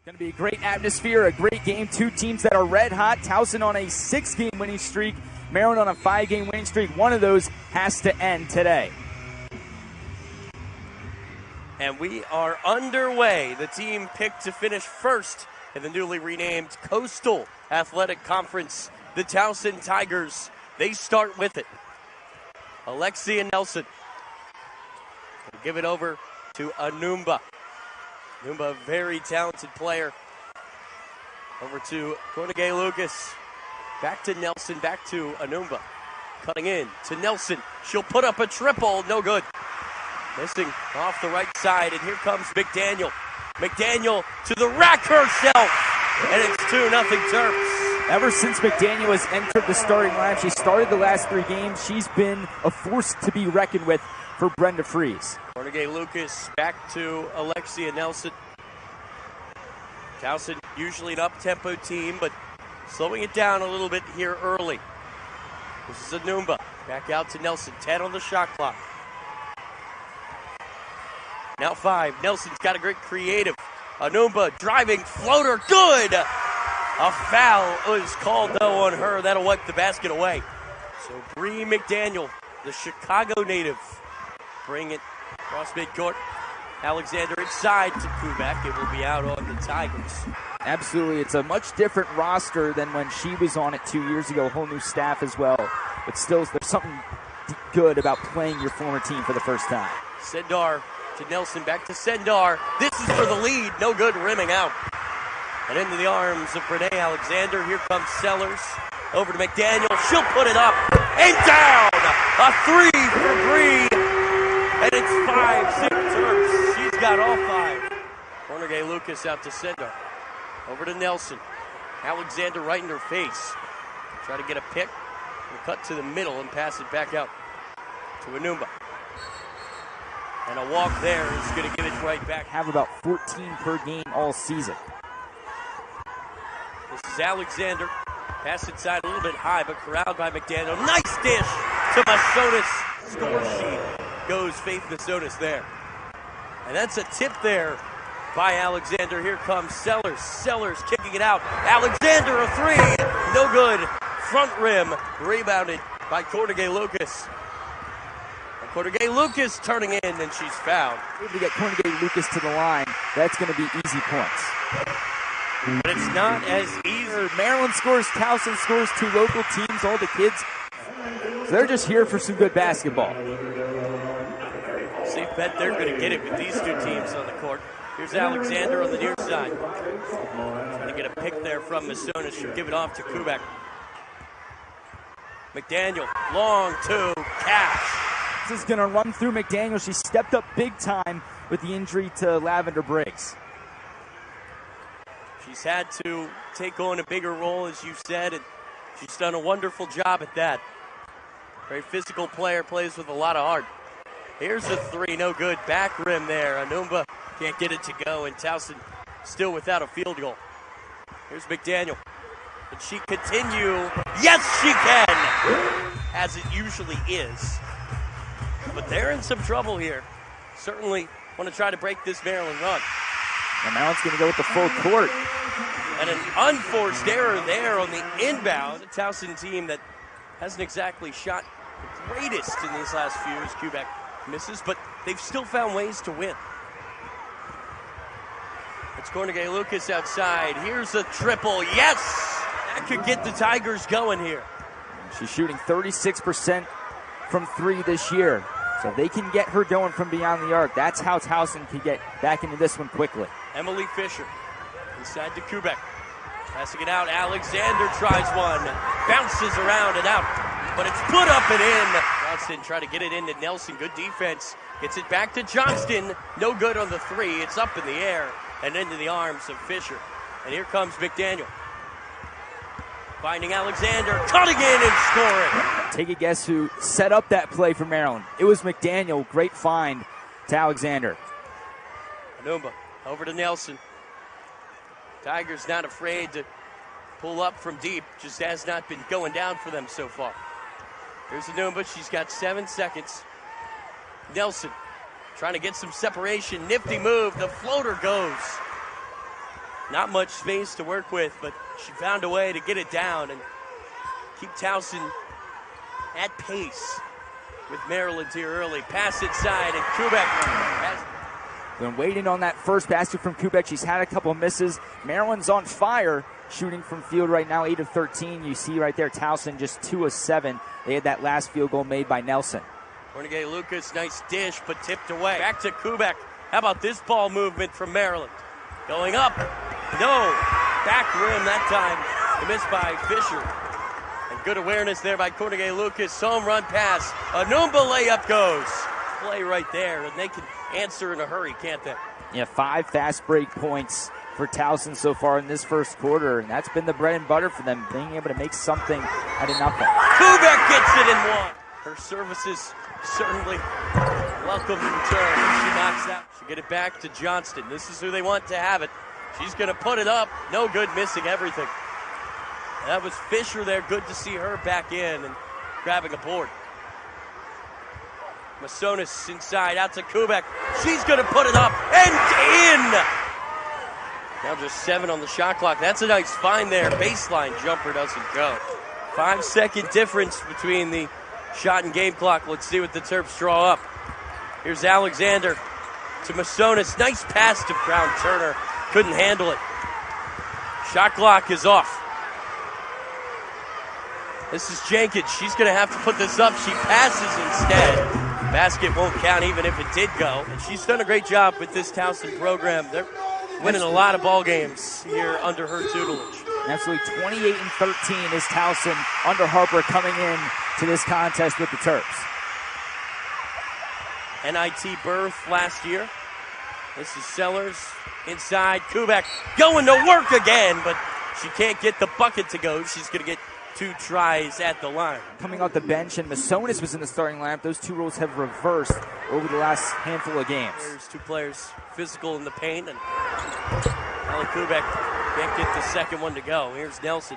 Going to be a great atmosphere, a great game. Two teams that are red hot. Towson on a 6-game winning streak. Maryland on a 5-game winning streak. One of those has to end today. And we are underway. The team picked to finish first in the newly renamed Coastal Athletic Conference, the Towson Tigers. They start with it. Alexia Nelson. Give it over to Anumba. Anumba, a very talented player. Over to Cornegay Lucas. Back to Nelson, back to Anumba. Cutting in to Nelson. She'll put up a triple. No good. Missing off the right side, and here comes McDaniel. McDaniel to the rack herself, and it's 2-0 Terps. Ever since McDaniel has entered the starting lineup, she started the last 3 games. She's been a force to be reckoned with for Brenda Frese. Cornegay Lucas back to Alexia Nelson. Towson, usually an up-tempo team, but slowing it down a little bit here early. This is Anumba. Back out to Nelson. 10 on the shot clock. Now 5. Nelson's got a great creative. Anumba driving floater. Good! A foul is called, though, on her. That'll wipe the basket away. So Bri McDaniel, the Chicago native, bring it across midcourt. Alexander inside to Kubek. It will be out on the Tigers. Absolutely. It's a much different roster than when she was on it 2 years ago. A whole new staff as well. But still, there's something good about playing your former team for the first time. Sendar to Nelson, back to Sendar. This is for the lead. No good, rimming out. And into the arms of Renee Alexander. Here comes Sellers. Over to McDaniel. She'll put it up and down. A 3 for Bri. And it's 5-6 Terps. She's got all 5. Cornegay Lucas out to Sendar. Over to Nelson. Alexander right in her face. Try to get a pick. We'll cut to the middle and pass it back out to Anumba. And a walk there is going to give it right back. Have about 14 per game all season. This is Alexander. Pass inside a little bit high, but corralled by McDaniel. Nice dish to Masonis. Score sheet goes Faith Masonis there. And that's a tip there by Alexander. Here comes Sellers. Sellers kicking it out. Alexander, a 3. No good. Front rim. Rebounded by Cornegay Lucas. Cornegay Lucas turning in, and she's fouled. If we get Cornegay Lucas to the line, that's going to be easy points. But it's not as easy. Maryland scores, Towson scores, 2 local teams, all the kids. So they're just here for some good basketball. Safe bet they're going to get it with these 2 teams on the court. Here's Alexander on the near side. Trying to get a pick there from Masonis. She'll give it off to Kubek. McDaniel, long 2, Cash. This is going to run through McDaniel. She stepped up big time with the injury to Lavender Briggs. She's had to take on a bigger role, as you said, and she's done a wonderful job at that. Very physical player, plays with a lot of heart. Here's a 3, no good. Back rim there. Anumba can't get it to go, and Towson still without a field goal. Here's McDaniel. Can she continue? Yes, she can! As it usually is. But they're in some trouble here. Certainly want to try to break this Maryland run. And Maryland's going to go with the full court. And an unforced error there on the inbound. A Towson team that hasn't exactly shot the greatest in these last few as Kubek misses, but they've still found ways to win. It's Cornegay Lucas outside. Here's a triple. Yes! That could get the Tigers going here. She's shooting 36% from 3 this year. So if they can get her going from beyond the arc, that's how Towson can get back into this one quickly. Emily Fisher inside to Kubek. Passing it out. Alexander tries one. Bounces around and out. But it's put up and in. Johnston trying to get it into Nelson. Good defense. Gets it back to Johnston. No good on the 3. It's up in the air and into the arms of Fisher. And here comes McDaniel. Finding Alexander, cutting in and scoring. Take a guess who set up that play for Maryland. It was McDaniel. Great find to Alexander. Anumba over to Nelson. Tigers not afraid to pull up from deep. Just has not been going down for them so far. Here's Anumba. She's got 7 seconds. Nelson trying to get some separation. Nifty move. The floater goes. Not much space to work with, but she found a way to get it down and keep Towson at pace with Maryland here early. Pass inside, and Kubek has... Been waiting on that first basket from Kubek. She's had a couple misses. Maryland's on fire, shooting from field right now, 8 of 13. You see right there, Towson just 2 of 7. They had that last field goal made by Nelson. Cornegay Lucas, nice dish, but tipped away. Back to Kubek. How about this ball movement from Maryland? Going up. No. Back rim that time. A miss by Fisher. And good awareness there by Cornegay Lucas. Home run pass. Anumba layup goes. Play right there, and they can answer in a hurry, can't they? Yeah, 5 fast break points for Towson so far in this first quarter, and that's been the bread and butter for them, being able to make something out of nothing. Kubek gets it in one. Her services certainly welcome in return. She knocks that. She get it back to Johnston. This is who they want to have it. She's going to put it up. No good, missing everything. That was Fisher there. Good to see her back in and grabbing a board. Masonis inside, out to Kubek. She's going to put it up and in. Now just 7 on the shot clock. That's a nice find there. Baseline jumper doesn't go. 5-second difference between the shot and game clock. Let's see what the Terps draw up. Here's Alexander to Masonis. Nice pass to Brown Turner. Couldn't handle it. Shot clock is off. This is Jenkins. She's going to have to put this up. She passes instead. Basket won't count even if it did go. And she's done a great job with this Towson program. They're winning a lot of ball games here under her tutelage. Absolutely, 28 and 13 is Towson under Harper coming in to this contest with the Terps. NIT berth last year. This is Sellers inside. Kubek going to work again, but she can't get the bucket to go. She's going to get 2 tries at the line. Coming off the bench, and Masonis was in the starting lineup. Those 2 roles have reversed over the last handful of games. There's 2 players physical in the paint, and Allie Kubek can't get the second one to go. Here's Nelson.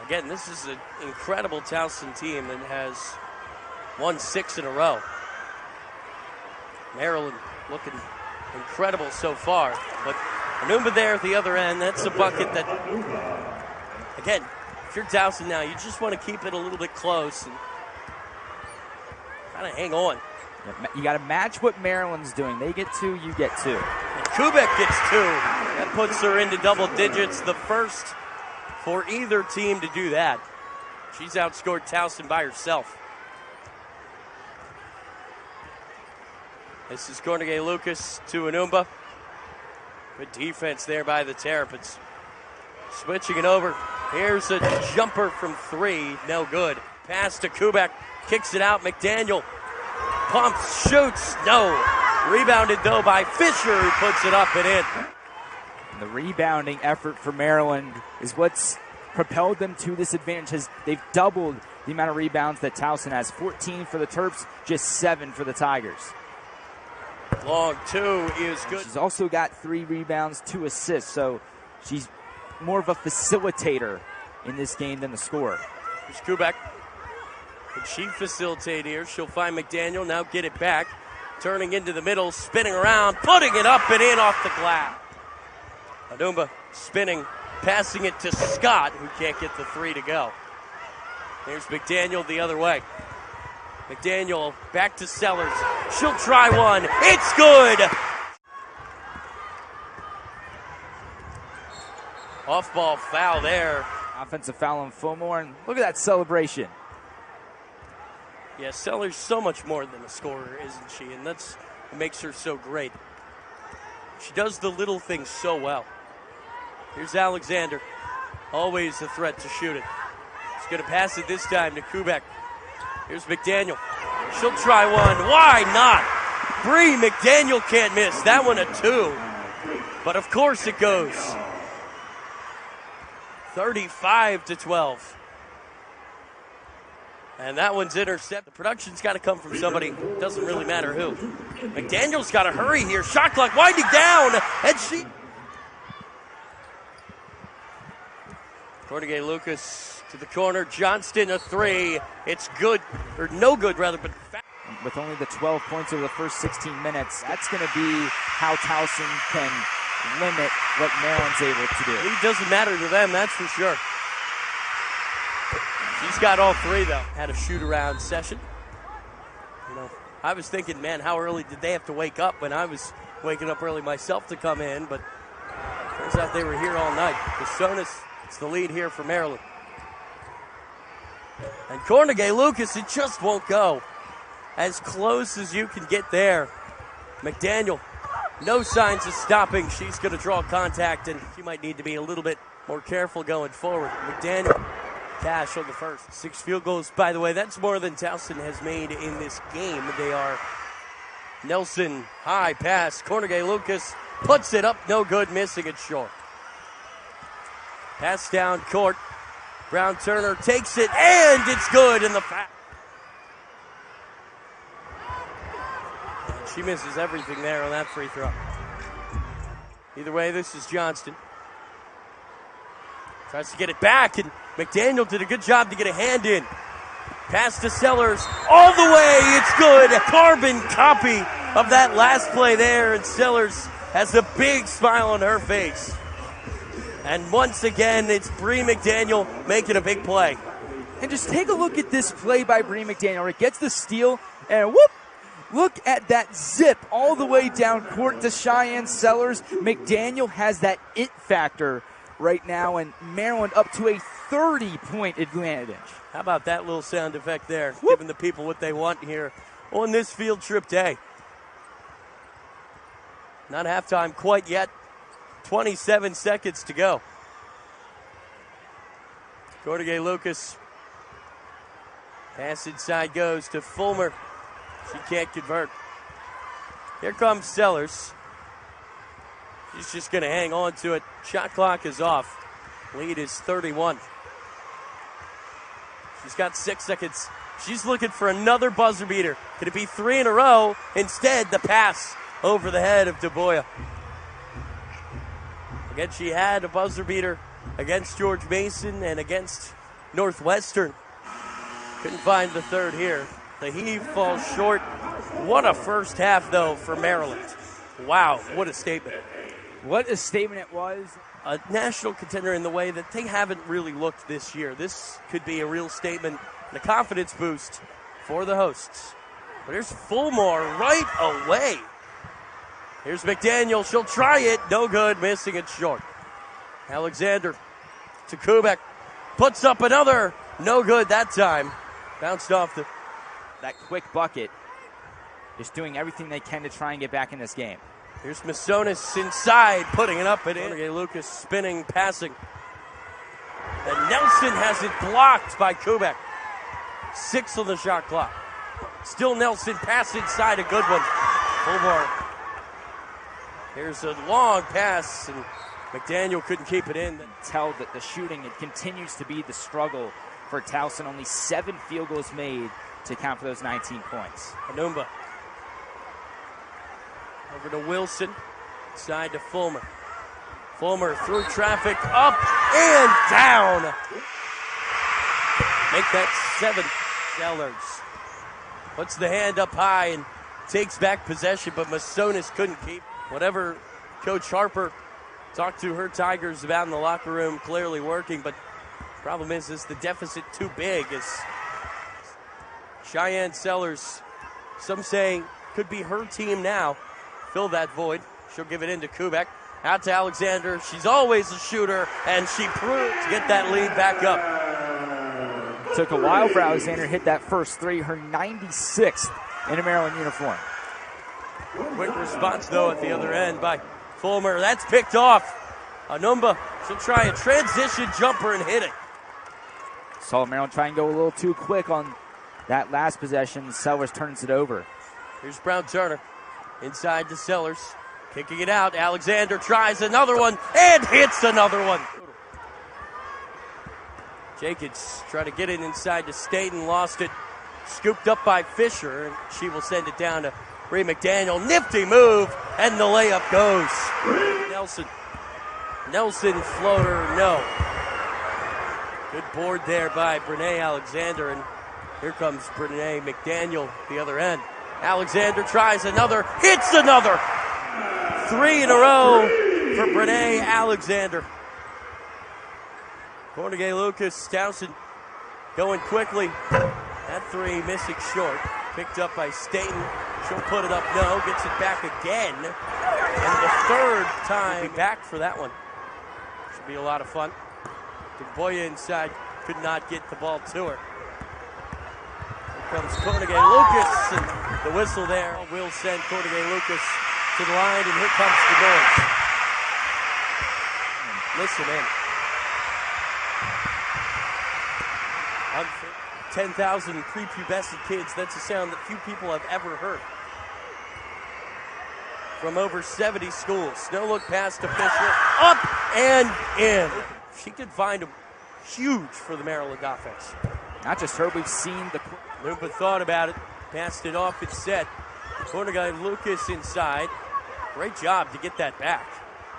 Again, this is an incredible Towson team that has won 6 in a row. Maryland looking incredible so far, but Anumba there at the other end. That's a bucket that, again, if you're Towson now, you just want to keep it a little bit close and kind of hang on. You got to match what Maryland's doing. They get 2, you get 2. And Kubek gets 2. That puts her into double digits, the first for either team to do that. She's outscored Towson by herself. This is Cornegay Lucas to Anumba. Good defense there by the Terps. Switching it over. Here's a jumper from 3. No good. Pass to Kubek. Kicks it out. McDaniel pumps, shoots. No. Rebounded, though, by Fisher, who puts it up and in. The rebounding effort for Maryland is what's propelled them to this advantage. They've doubled the amount of rebounds that Towson has. 14 for the Terps, just 7 for the Tigers. Long 2 is good. She's also got 3 rebounds, 2 assists, so she's more of a facilitator in this game than the scorer. Here's Kubek. Can she facilitate here? She'll find McDaniel, now get it back. Turning into the middle, spinning around, putting it up and in off the glass. Anumba spinning, passing it to Scott, who can't get the 3 to go. Here's McDaniel the other way. McDaniel back to Sellers. She'll try one. It's good. Off-ball foul there. Offensive foul on Sophomore, and look at that celebration. Yeah, Sellers so much more than a scorer, isn't she? And that's what makes her so great. She does the little things so well. Here's Alexander. Always a threat to shoot it. She's going to pass it this time to Kubek. Here's McDaniel. She'll try one. Why not? Bri McDaniel can't miss. That one a 2. But of course it goes. 35-12. And that one's intercepted. The production's got to come from somebody. Doesn't really matter who. McDaniel's got to hurry here. Shot clock winding down. And she... Cornegay Lucas to the corner. Johnston a 3. It's good, or no good rather, but with only the 12 points over the first 16 minutes, that's going to be how Towson can limit what Maryland's able to do. It doesn't matter to them, that's for sure. She's got all three, though. Had a shoot-around session. You know, I was thinking, man, how early did they have to wake up when I was waking up early myself to come in, but turns out they were here all night. Casonis, it's the lead here for Maryland. And Cornegay-Lucas, it just won't go. As close as you can get there. McDaniel, no signs of stopping. She's going to draw contact, and she might need to be a little bit more careful going forward. McDaniel, cash on the first. 6 field goals, by the way. That's more than Towson has made in this game. They are Nelson, high pass. Cornegay-Lucas puts it up, no good, missing it short. Pass down court. Brown-Turner takes it, and it's good in the foul. She misses everything there on that free throw. Either way, this is Johnston. Tries to get it back, and McDaniel did a good job to get a hand in. Pass to Sellers, all the way, it's good. A carbon copy of that last play there, and Sellers has a big smile on her face. And once again, it's Bri McDaniel making a big play. And just take a look at this play by Bri McDaniel. It gets the steal, and whoop! Look at that zip all the way down court to Cheyenne Sellers. McDaniel has that it factor right now, and Maryland up to a 30-point advantage. How about that little sound effect there, giving the people what they want here on this field trip day. Not halftime quite yet. 27 seconds to go. Cornegay-Lucas. Pass inside goes to Fulmer. She can't convert. Here comes Sellers. She's just going to hang on to it. Shot clock is off. Lead is 31. She's got 6 seconds. She's looking for another buzzer beater. Could it be 3 in a row? Instead, the pass over the head of DeBoya. Again, she had a buzzer beater against George Mason and against Northwestern. Couldn't find the third here. The heave falls short. What a first half, though, for Maryland. Wow, what a statement. What a statement it was. A national contender in the way that they haven't really looked this year. This could be a real statement and a confidence boost for the hosts. But here's Fulmore right away. Here's McDaniel. She'll try it. No good. Missing it short. Alexander to Kubek. Puts up another. No good that time. Bounced off that quick bucket. Just doing everything they can to try and get back in this game. Here's Masonis inside. Putting it up and in. Lucas spinning, passing. And Nelson has it blocked by Kubek. 6 on the shot clock. Still Nelson. Pass inside. A good one. Fulmore. Here's a long pass, and McDaniel couldn't keep it in. Tell that the shooting, it continues to be the struggle for Towson. Only 7 field goals made to count for those 19 points. Anumba. Over to Wilson. Side to Fulmer. Fulmer through traffic, up and down. Make that 7. Sellers puts the hand up high and takes back possession, but Masonis couldn't keep. Whatever Coach Harper talked to her Tigers about in the locker room, clearly working, but the problem is the deficit too big. As Cheyenne Sellers, some say, could be her team now. Fill that void. She'll give it into Kubek. Out to Alexander. She's always a shooter, and she proved to get that lead back up. Took a while for Alexander to hit that first 3, her 96th in a Maryland uniform. Quick response, though, at the other end by Fulmer. That's picked off. Anumba, she'll try a transition jumper and hit it. Saw Maryland try and go a little too quick on that last possession. Sellers turns it over. Here's Brown-Turner. Inside to Sellers. Kicking it out. Alexander tries another one and hits another one. Jacobs tried to get it inside to Staten. Lost it. Scooped up by Fisher. And she will send it down to Bri McDaniel. Nifty move. And the layup goes. Nelson floater. No. Good board there by Brene Alexander. And here comes Brene McDaniel the other end. Alexander tries another, hits another. 3 in a row for Brene Alexander. Cornegay Lucas, Towson going quickly. That three missing short. Picked up by Staten. She'll put it up. No, gets it back again. And the third time back for that one. Should be a lot of fun. Boya inside. Could not get the ball to her. Here comes Cornegay Lucas. And the whistle there will send Cornegay Lucas to the line. And here comes the noise. Listen in. 10,000 prepubescent kids, that's a sound that few people have ever heard. From over 70 schools. No look past to Fisher. Up and in. She could find them huge for the Maryland offense. Not just her, we've seen the... Lumpa thought about it, passed it off, it's set. Cornegay Lucas inside. Great job to get that back.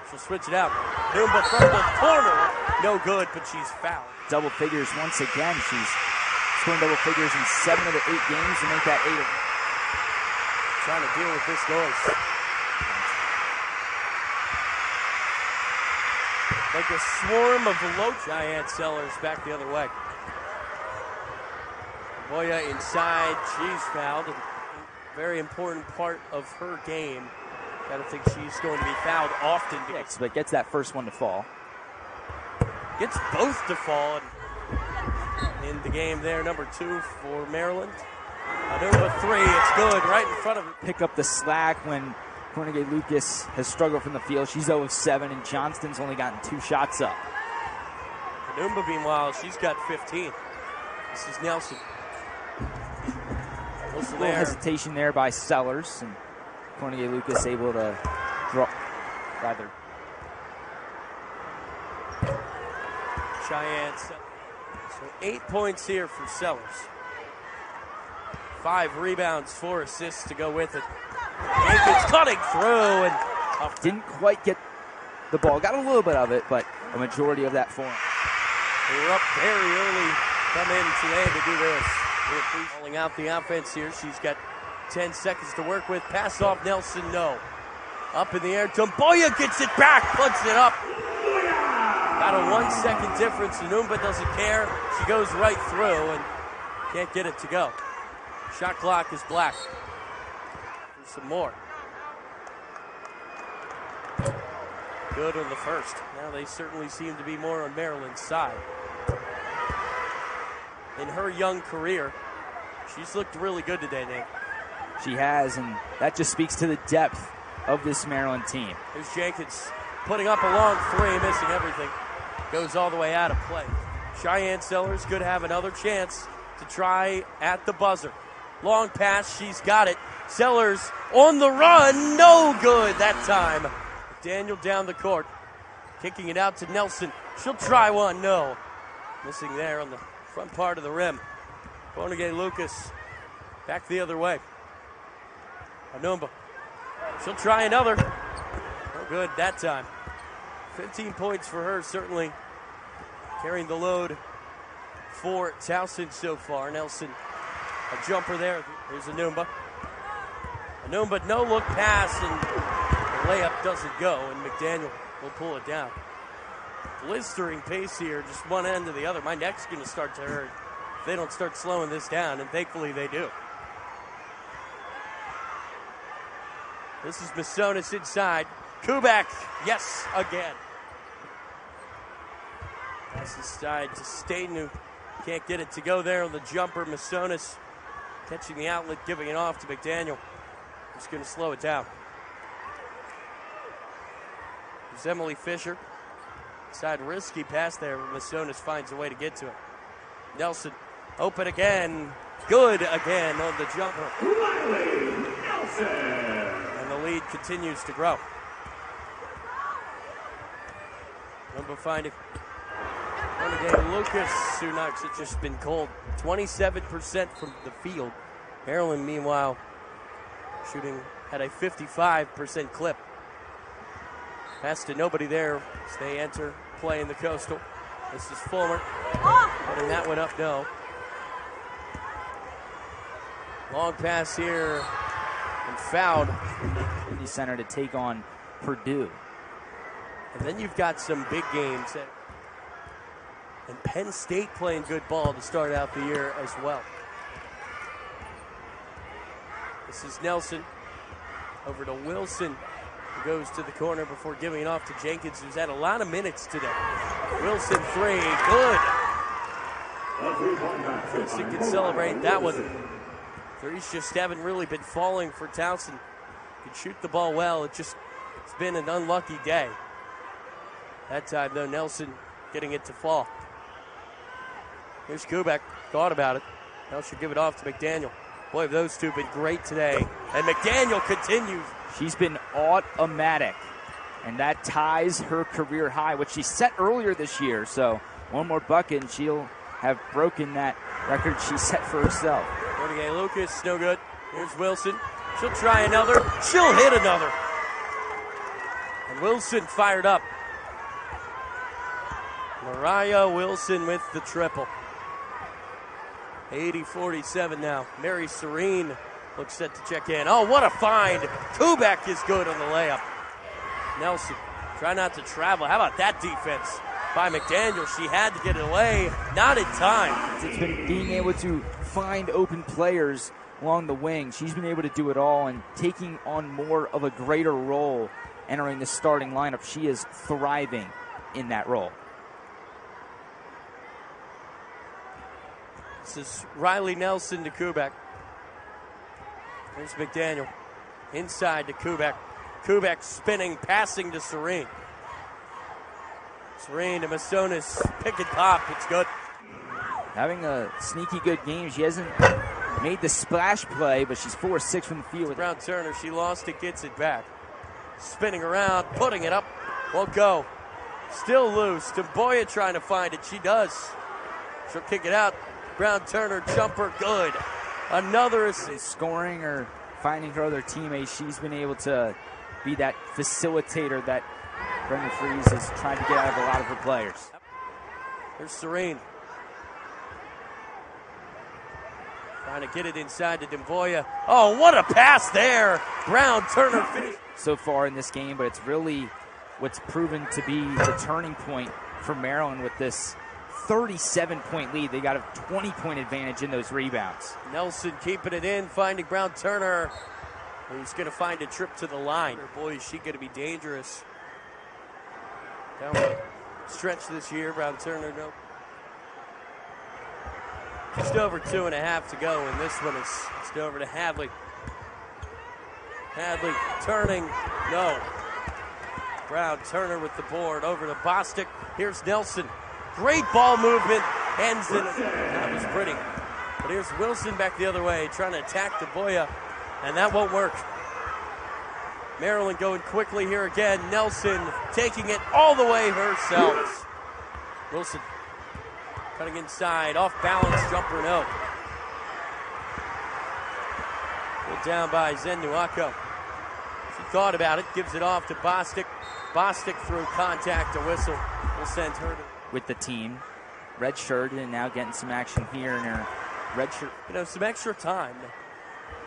She'll switch it out. Lumpa from the corner. No good, but she's fouled. Double figures once again. She's scoring double figures in 7 of the 8 games to make that 8 of... Trying to deal with this noise. Like a swarm of low giant sellers back the other way. Boya inside, she's fouled. A very important part of her game. Gotta think she's going to be fouled often. Yes, but gets that first one to fall. Gets both to fall. In the game there, number 2 for Maryland. Number 3, it's good, right in front of her. Pick up the slack when Cornegay Lucas has struggled from the field. She's 0 of 7, and Johnston's only gotten 2 shots up. Numba, meanwhile, she's got 15. This is Nelson. A little hesitation there by Sellers, and Cornegay Lucas able to drop rather. Cheyenne. So 8 points here for Sellers. 5 rebounds, 4 assists to go with it. Jenkins cutting through and didn't quite get the ball. Got a little bit of it, but a majority of that for him. They were up very early. Come in today to do this. We're calling out the offense here. She's got 10 seconds to work with. Pass off Nelson, no. Up in the air. Tomboya gets it back, puts it up. Got a 1 second difference. Numba doesn't care. She goes right through and can't get it to go. Shot clock is black. There's some more. Good on the first. Now they certainly seem to be more on Maryland's side. In her young career, she's looked really good today, Nate. She has, and that just speaks to the depth of this Maryland team. Here's Jenkins putting up a long 3, missing everything. Goes all the way out of play. Cheyenne Sellers could have another chance to try at the buzzer. Long pass, she's got it. Sellers on the run, no good that time. Daniel down the court, kicking it out to Nelson. She'll try one, no. Missing there on the front part of the rim. Cornegay Lucas back the other way. Anumba. She'll try another. No good that time. 15 points for her, certainly carrying the load for Towson so far. Nelson, a jumper there. There's Anumba. Anumba, no look pass, and the layup doesn't go, and McDaniel will pull it down. Blistering pace here, just one end to the other. My neck's going to start to hurt if they don't start slowing this down, and thankfully they do. This is Masonis inside. Kubak, yes, again. Pass inside to Staten, who can't get it to go there on the jumper. Masonis catching the outlet, giving it off to McDaniel. Just going to slow it down. There's Emily Fisher. Side risky pass there, but Masonis finds a way to get to it. Nelson, open again. Good again on the jumper. And the lead continues to grow. Number finding Cornegay Lucas. Sunax has just been cold. 27% from the field. Maryland, meanwhile, shooting at a 55% clip. Pass to nobody there as they enter play in the Coastal. This is Fulmer. Putting that one up, no. Long pass here and fouled. XFINITY Center to take on Purdue. And then you've got some big games. And Penn State playing good ball to start out the year as well. This is Nelson. Over to Wilson, who goes to the corner before giving it off to Jenkins, who's had a lot of minutes today. Wilson three, good. Wilson can celebrate that one. Threes just haven't really been falling for Towson. Can shoot the ball well. It's been an unlucky day. That time, though, Nelson getting it to fall. Here's Kubek. Thought about it. Now she'll give it off to McDaniel. Boy, those two have been great today. And McDaniel continues. She's been automatic. And that ties her career high, which she set earlier this year. So one more bucket, and she'll have broken that record she set for herself. Rodriguez Lucas, no good. Here's Wilson. She'll try another. She'll hit another. And Wilson fired up. Mariah Wilson with the triple. 80-47 now. Mary Serene looks set to check in. Oh, what a find. Kubek is good on the layup. Nelson, try not to travel. How about that defense by McDaniel? She had to get it away. Not in time. It's been being able to find open players along the wing. She's been able to do it all and taking on more of a greater role entering the starting lineup. She is thriving in that role. This is Riley Nelson to Kubek. There's McDaniel. Inside to Kubek. Kubek spinning, passing to Serene. Serene to Masonis. Pick and pop. It's good. Having a sneaky good game. She hasn't made the splash play, but she's 4-6 from the field. Brown Turner, she lost it, gets it back. Spinning around, putting it up. Won't go. Still loose. Demboya trying to find it. She does. She'll kick it out. Brown Turner, jumper, good. Another assist. Scoring or finding her other teammates, she's been able to be that facilitator that Brenda Frese is trying to get out of a lot of her players. There's Serene. Trying to get it inside to Demboya. Oh, what a pass there. Brown Turner finished. So far in this game, but it's really what's proven to be the turning point for Maryland with this 37-point lead. They got a 20-point advantage in those rebounds. Nelson keeping it in, finding Brown Turner, who's going to find a trip to the line. Boy, is she going to be dangerous. Down the stretch this year, Brown Turner, no. Just over 2.5 to go, and this one is just over to Hadley. Hadley turning, no. Brown Turner with the board, over to Bostic. Here's Nelson. Great ball movement, ends in. That was pretty. But here's Wilson back the other way, trying to attack Demboya, and that won't work. Maryland going quickly here again. Nelson taking it all the way herself. Wilson cutting inside, off balance, jumper, no. Pulled down by Zenuako. She thought about it, gives it off to Bostic. Bostic through contact, a whistle will send her to. With the team, red shirted, and now getting some action here in her red shirt. You know, some extra time to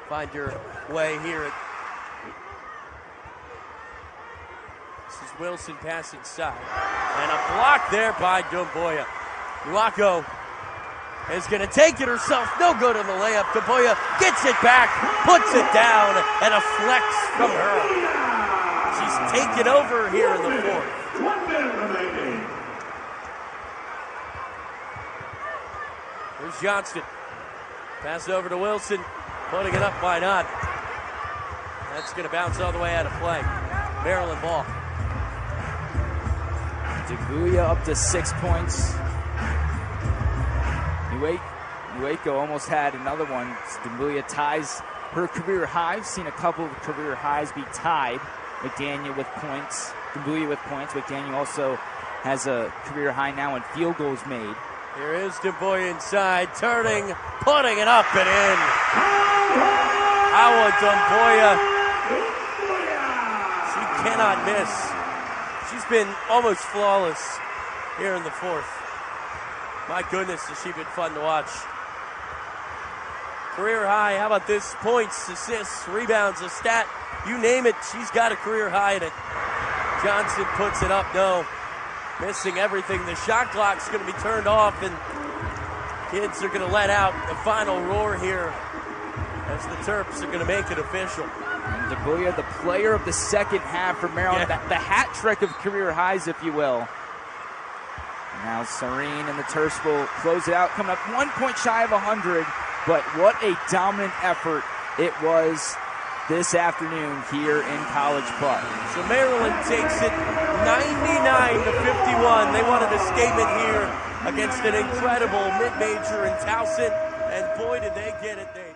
find your way here. This is Wilson passing side. And a block there by Demboya. Nuako is going to take it herself. No good on the layup. Demboya gets it back, puts it down, and a flex from her. She's taken over here in the fourth. 1 minute remaining. Here's Johnston. Pass over to Wilson. Putting it up, why not? That's going to bounce all the way out of play. Maryland ball. Demboya up to 6 points. Nuako almost had another one. Demboya ties her career high. We've seen a couple of career highs be tied. McDaniel with points. Demboya with points. McDaniel also has a career high now in field goals made. Here is Demboya inside, turning, putting it up and in. Awa Demboya. She cannot miss. She's been almost flawless here in the fourth. My goodness, has she been fun to watch. Career high, how about this? Points, assists, rebounds, a stat, you name it, she's got a career high in it. Johnson puts it up, no. Missing everything. The shot clock's going to be turned off, and kids are going to let out the final roar here as the Terps are going to make it official. And DeBuya, the player of the second half for Maryland, the hat trick of career highs, if you will. Now Serene and the Terps will close it out, coming up 1 point shy of 100, but what a dominant effort it was this afternoon here in College Park. So Maryland takes it 99-51. They wanted a statement here against an incredible mid-major in Towson, and boy, did they get it.